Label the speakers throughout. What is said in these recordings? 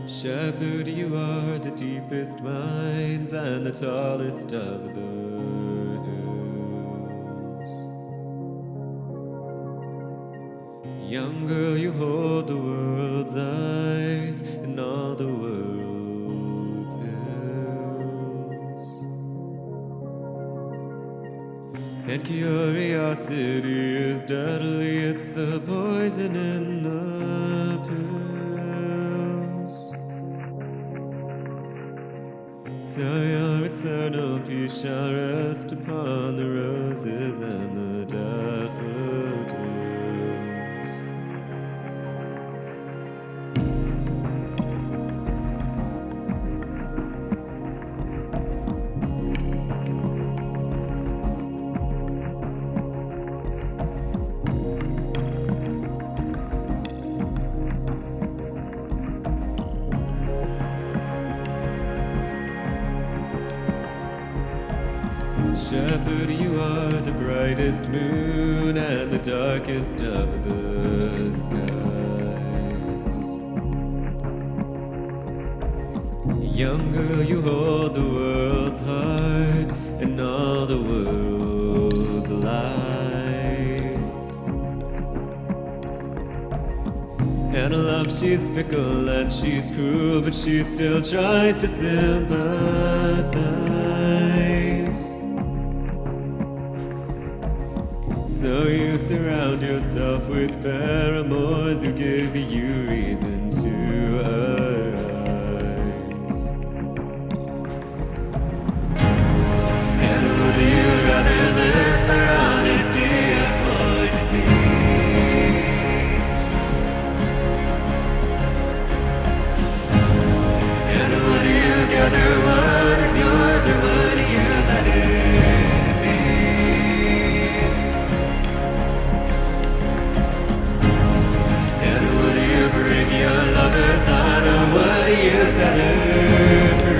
Speaker 1: Shepherd, you are the deepest minds and the tallest of the hills. Young girl, you hold the world's eyes and all the world's ills. And curiosity is deadly, it's the poison in the pill. So your eternal peace shall rest upon the roses and the daffodils. Shepherd, you are the brightest moon and the darkest of the skies. Young girl, you hold the world's heart and all the world's lies. And love, she's fickle and she's cruel, but she still tries to sympathize. So you surround yourself with paramours who give you reason to arise. And would you rather live for honesty or for deceit? And would you gather what is yours or would you let it be? Bring your lover's heart, or would you set her free?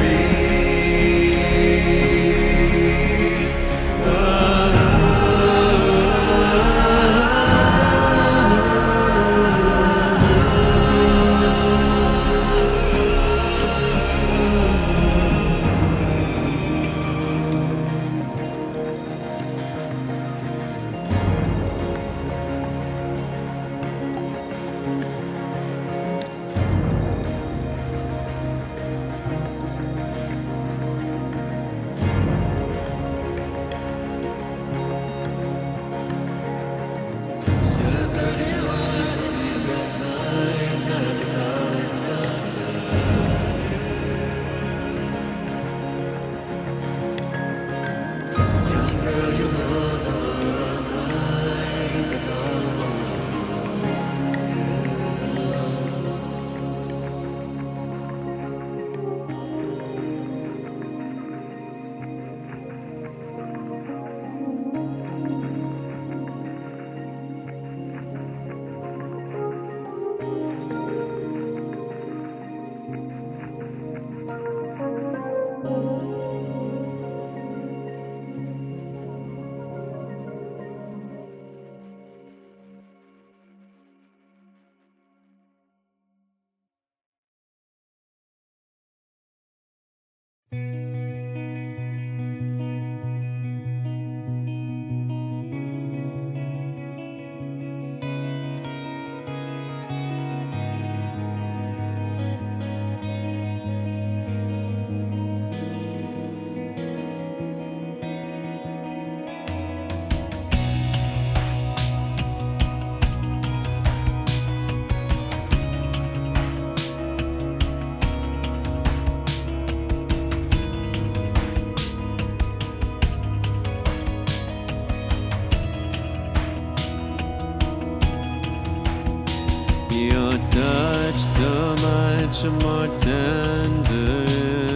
Speaker 1: Your touch so much more tender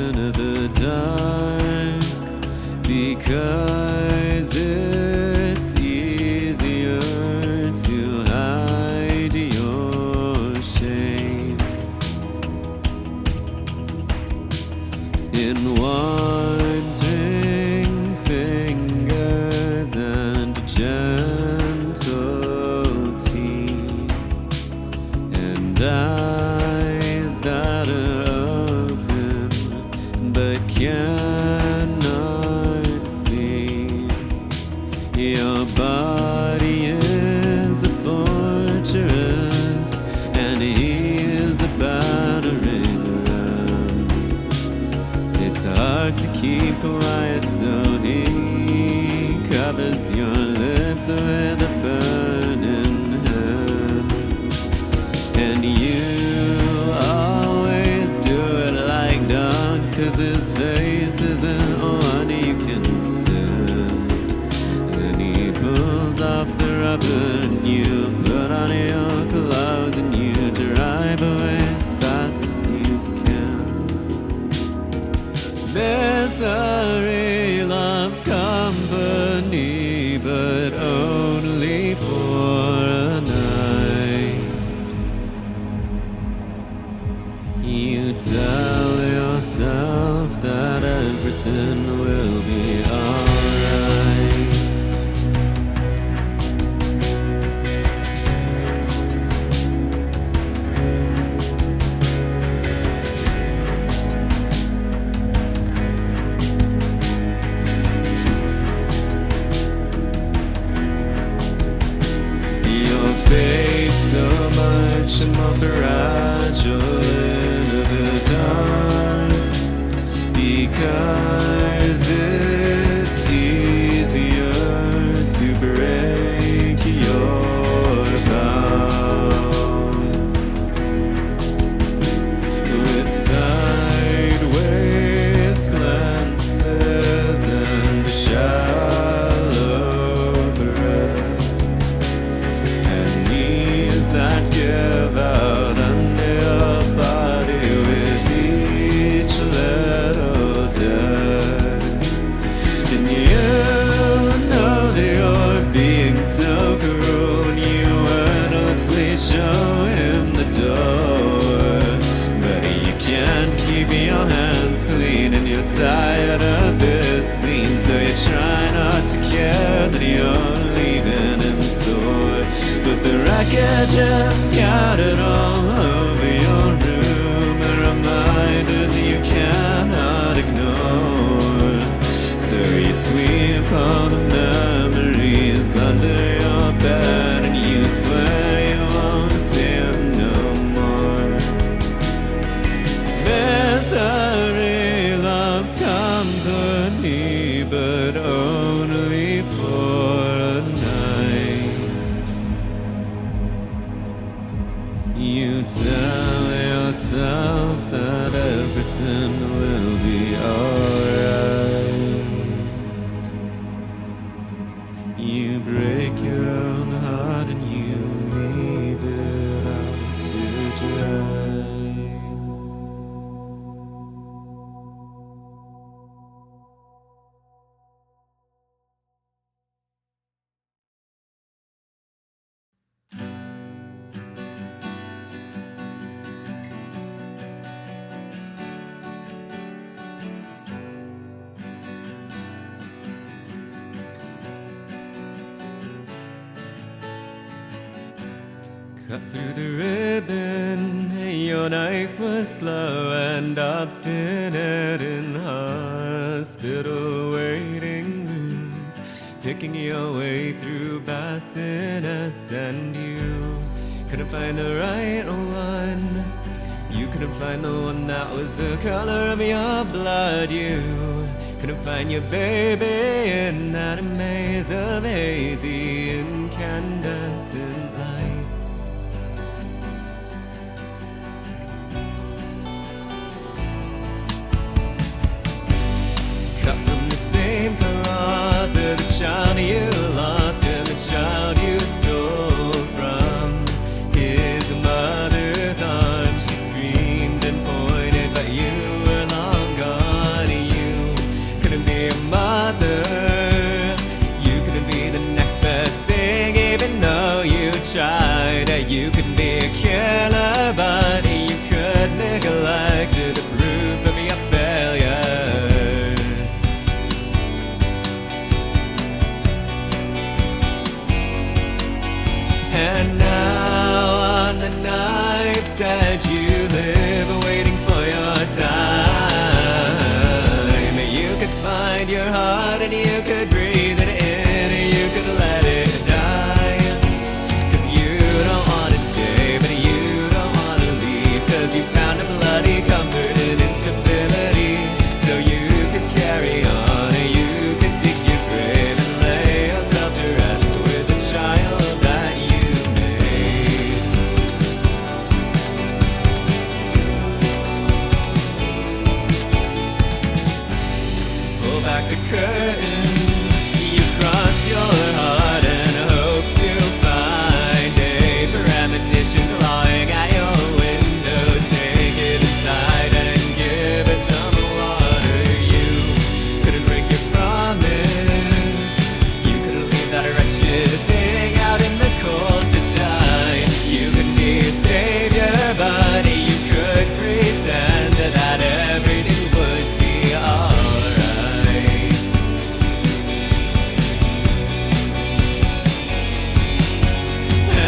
Speaker 1: in the dark, because it's easy. Your body is a fortress, and he is a battering ram. It's hard to keep quiet, so he covers your lips with a burning hand. And you always do it like dogs, 'cause his face isn't one you can stand. Then he pulls off the rubber and you put on your clothes and you drive away as fast as you can. Misery loves company, but only for a night. You tell yourself that everything will be alright. Your faith so much more fragile into the dark, because it's easier to break your vow with sideways glances and shallow breath, and knees that give out under your body with each little death. And you know that you're being so cruel, and you wordlessly show him the door, but you can't keep your hands clean, and you're tired of this scene, so you try not to care that you're leaving him sore. But the wreckage is scattered all over your room, and reminders you cannot ignore. So you sweep all the memories under your bed, and you swear you won't see him no more. Misery loves company, but only for a night. You tell yourself that everything will be alright. You break your own heart and you leave it out to dry. Cut through the ribbon, your knife was slow and obstinate in hospital waiting rooms, picking your way through bassinets, and you couldn't find the right one. You couldn't find the one that was the color of your blood. You couldn't find your baby in that maze of hazy incandescent lights. Cut from the same cloth, the child you lost and the child you stole from his mother's arms. She screamed and pointed, but you were long gone. You couldn't be a mother, you couldn't be the next best thing, even though you tried. You could be a killer, but you could neglect the proof of your failures. And now on the knife's edge you live, waiting for your time. You could find your heart and you could breathe it in, you sitting out in the cold to die. You could be a savior, but you could pretend that everything would be alright.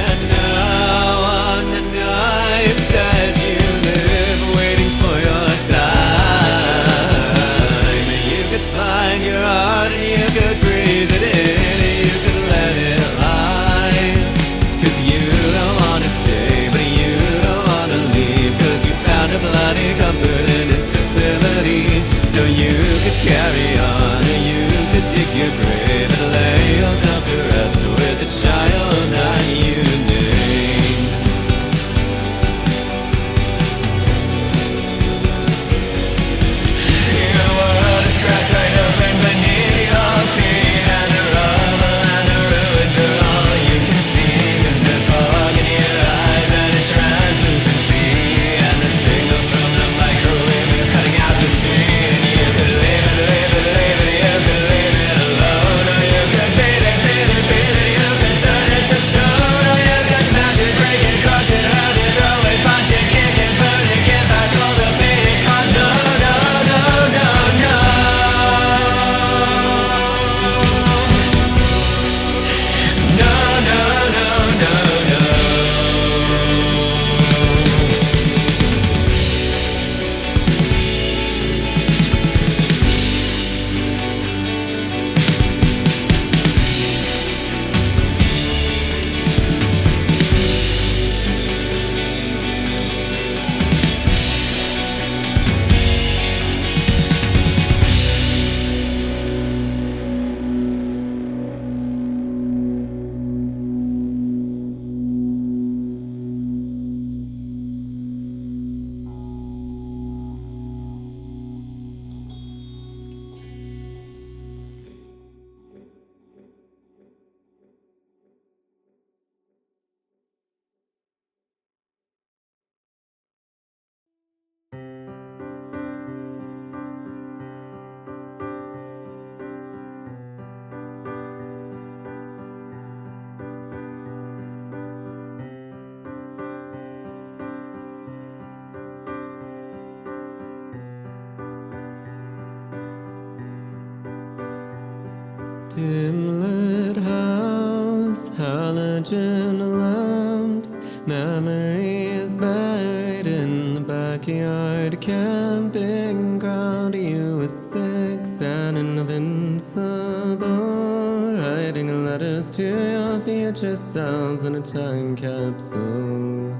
Speaker 1: And now on the nights that you live waiting for your time, you could find your heart and you could breathe it in, you could let it lie. 'Cause you don't wanna stay, but you don't wanna leave, 'cause you found a bloody comfort in instability. So you could carry on, or you could dig your grave and lay yourself to rest with a child that you named. Your world is cracked right open beneath your feet, and the rubble and the ruins are all you can see. 'Cause there's fog in your eyes and a translucent sea, and the signals from the microwave is cutting out the scene. And you could leave it, leave it, leave it, you could leave it alone, or you could beat it, beat it, beat it, you could turn it to stone, or you could smash it, break it, crush it, hurt it, throw it, punch it, kick it, burn it, give back all the pain it caused. No, no, no, no, no. No, no, no, no, no. 'Dim-lit house, halogen lamps, memories buried in the backyard camping ground. You were 6 and invincible, writing letters to your future selves in a time capsule.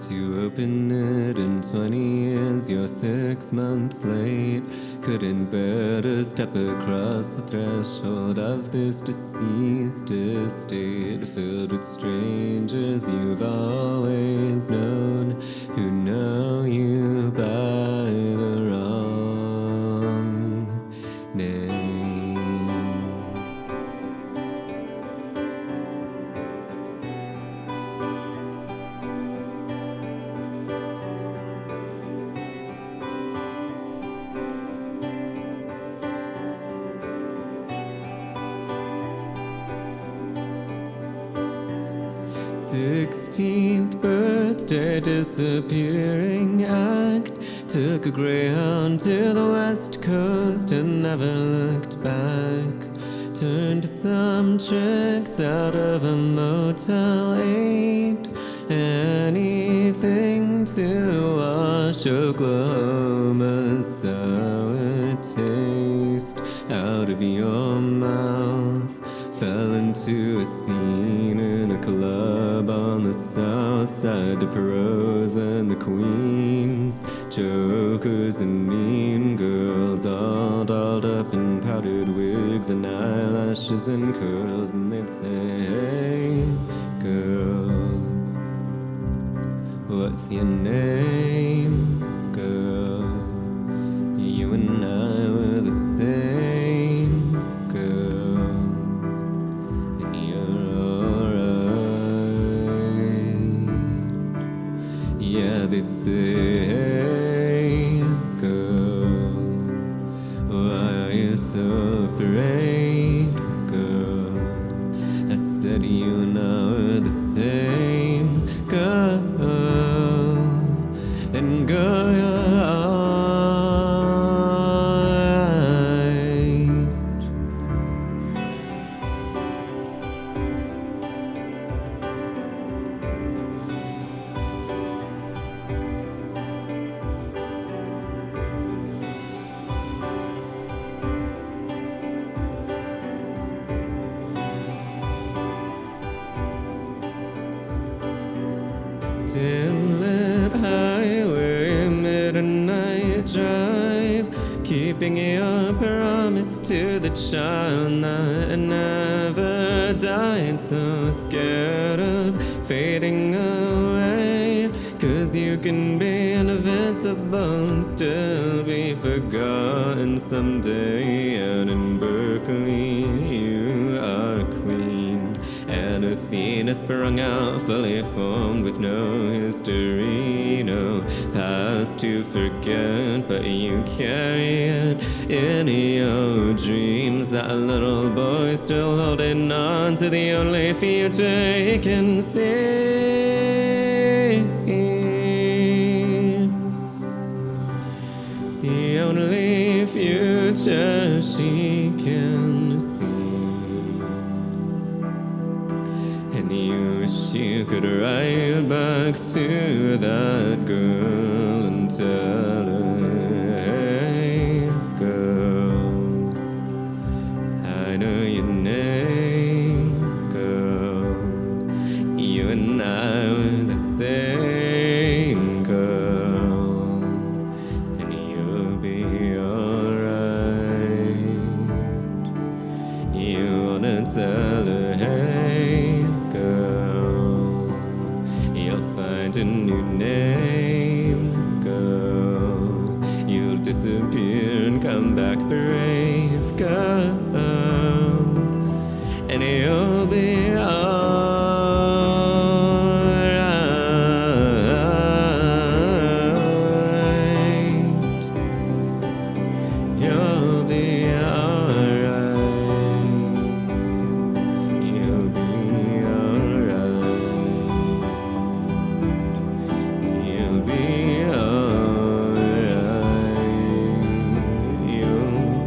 Speaker 1: To open it in 20 years, you're 6 months late. Couldn't bear to step across the threshold of this deceased estate, filled with strangers you've always known, who know you by the wrong name. Sixteenth birthday disappearing act. Took a Greyhound to the west coast and never looked back. Turned some tricks out of a Motel 8. Anything to wash Oklahoma's sour taste out of your mouth. Fell into a scene in a club on the south side. The pros and the queens, jokers and mean girls, all dolled up in powdered wigs and eyelashes and curls. And they'd say, hey, girl, what's your name, girl? You and I were the same, girl. Yeah, they'd say, hey, girl, why are you so afraid, girl? I say, that you know the same girl, and girl, you're alright. Dim-lit highway, midnight drive, keeping your promise to the child that never died. So scared of fading away, 'cause you can be invincible and still be forgotten someday. And in Berkeley you are a queen, and Athena sprung out fully formed with no history, no past to forget, but you carry it in your dreams. That little boy still holding on to the only future he can see, the only future she can see. And you wish you could write back to that girl and tell her, hey girl, I know your name, girl. You and I were the same, girl, and you'll be alright. You wanna tell her, hey girl, you'll find a new name, girl. You'll disappear and come back brave, girl, and you'll be alright. You'll be alright. You'll be alright. You'll be alright. You'll be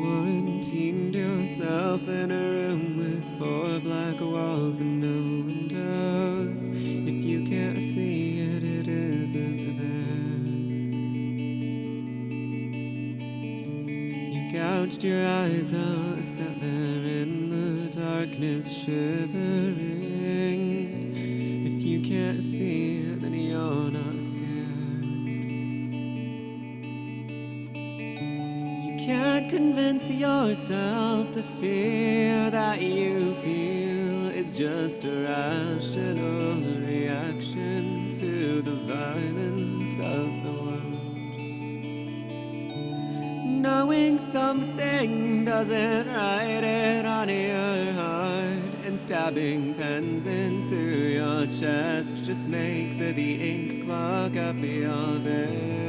Speaker 1: quarantined yourself in a room with 4 black walls and no windows. If you can't see it, it isn't there. You gouged your eyes out, sat there in the darkness shivering. If you can't see it, then you're not scared. Can't convince yourself the fear that you feel is just a rational reaction to the violence of the world. Knowing something doesn't write it on your heart, and stabbing pens into your chest just makes the ink clog up your veins.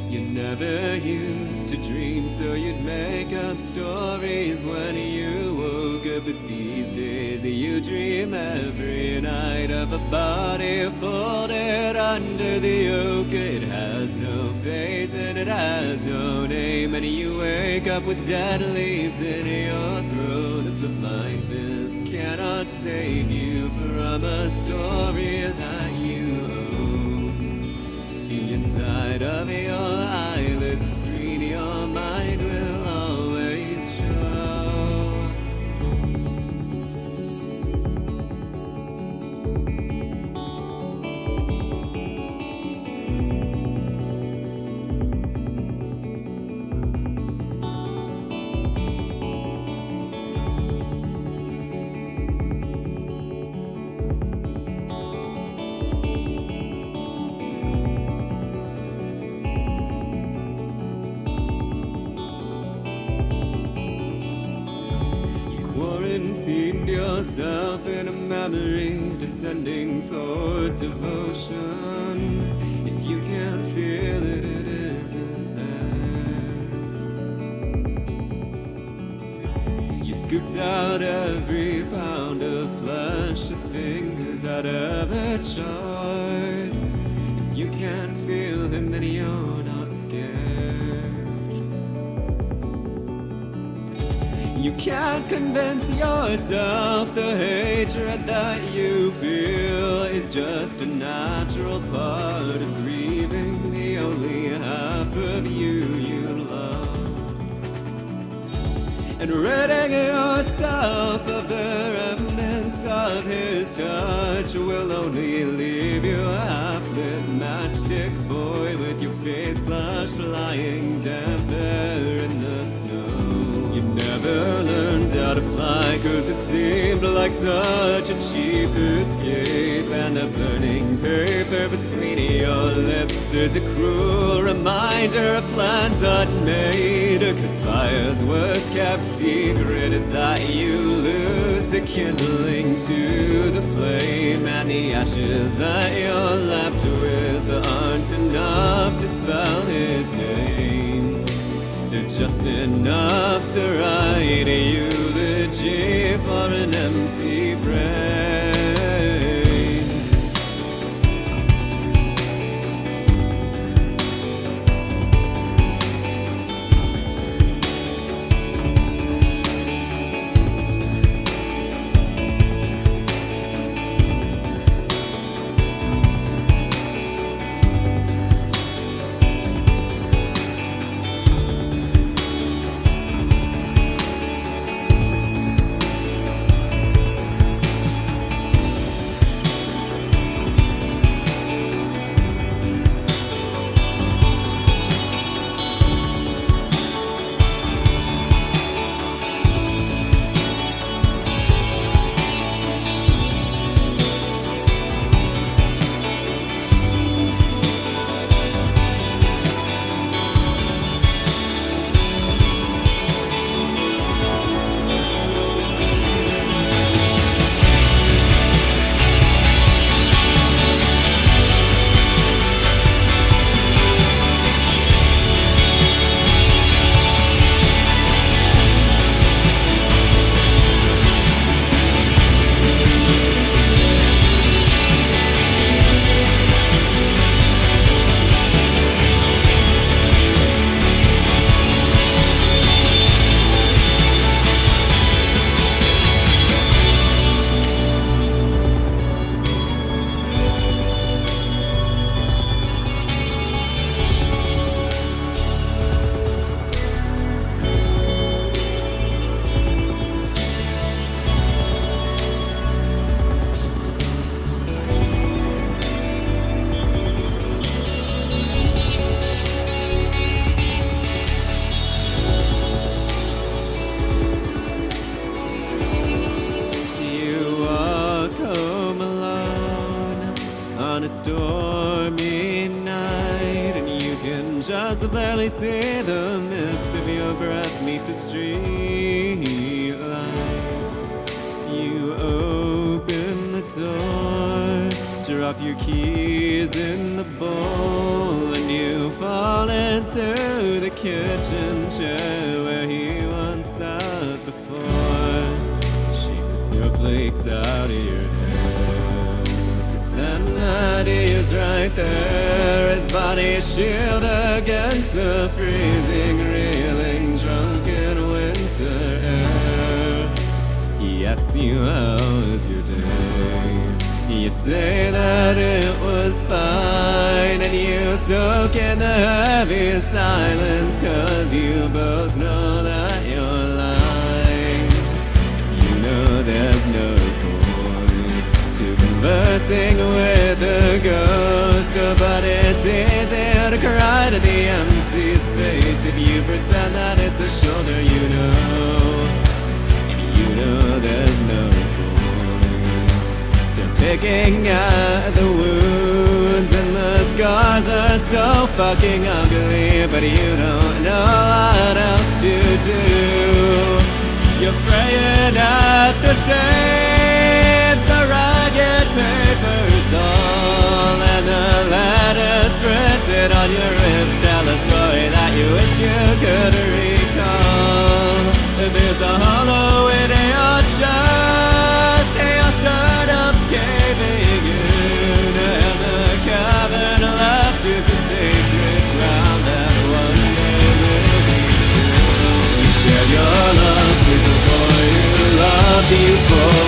Speaker 1: You never used to dream, so you'd make up stories when you woke up. But these days you dream every night of a body folded under the yoke. It has no face and it has no name, and you wake up with dead leaves in your throat. If blindness cannot save you from a story that you own, the inside of your eyelids screen your mind will always show. Quarantined yourself in a memory descending toward devotion. If you can't feel it, it isn't there. You scooped out every pound of flesh his fingers had ever charred. If you can't feel him, then you're not scared. You can't convince yourself the hatred that you feel is just a natural part of grieving the only half of you love. And ridding yourself of the remnants of his touch will only leave you a half-lit matchstick boy with your face flushed, lying damp there in the snow. You never learned how to fly, 'cause it seemed like such a cheap escape. And the burning paper between your lips is a cruel reminder of plans unmade. 'Cause fire's worst kept secret is that you lose the kindling to the flame, and the ashes that you're left with aren't enough to spell his name. They're just enough to write a eulogy for an empty frame. On a stormy night, and you can just barely see the mist of your breath meet the street lights. You open the door, drop your keys in the bowl, and you fall into the kitchen chair where he once sat before. Shake the snowflakes out of your hair, And that he's right there, his body shield against the freezing, reeling, drunken winter air. He asks you, how was your day? You say that it was fine, and you soak in the heavy silence, 'cause you both know that you're lying. You know there's no point to conversing with a ghost, but it's easy to cry to the empty space if you pretend that it's a shoulder, you know. And you know there's no point to picking at the wounds, and the scars are so fucking ugly, but you don't know what else to do. You're fraying at the seams, a ragged paper doll, and the letters printed on your ribs tell a story that you wish you could recall. There's a hollow in your chest, your sternum caving in, and the cavern left is a sacred ground that one day will be filled. You shared your love with the boy who loved you for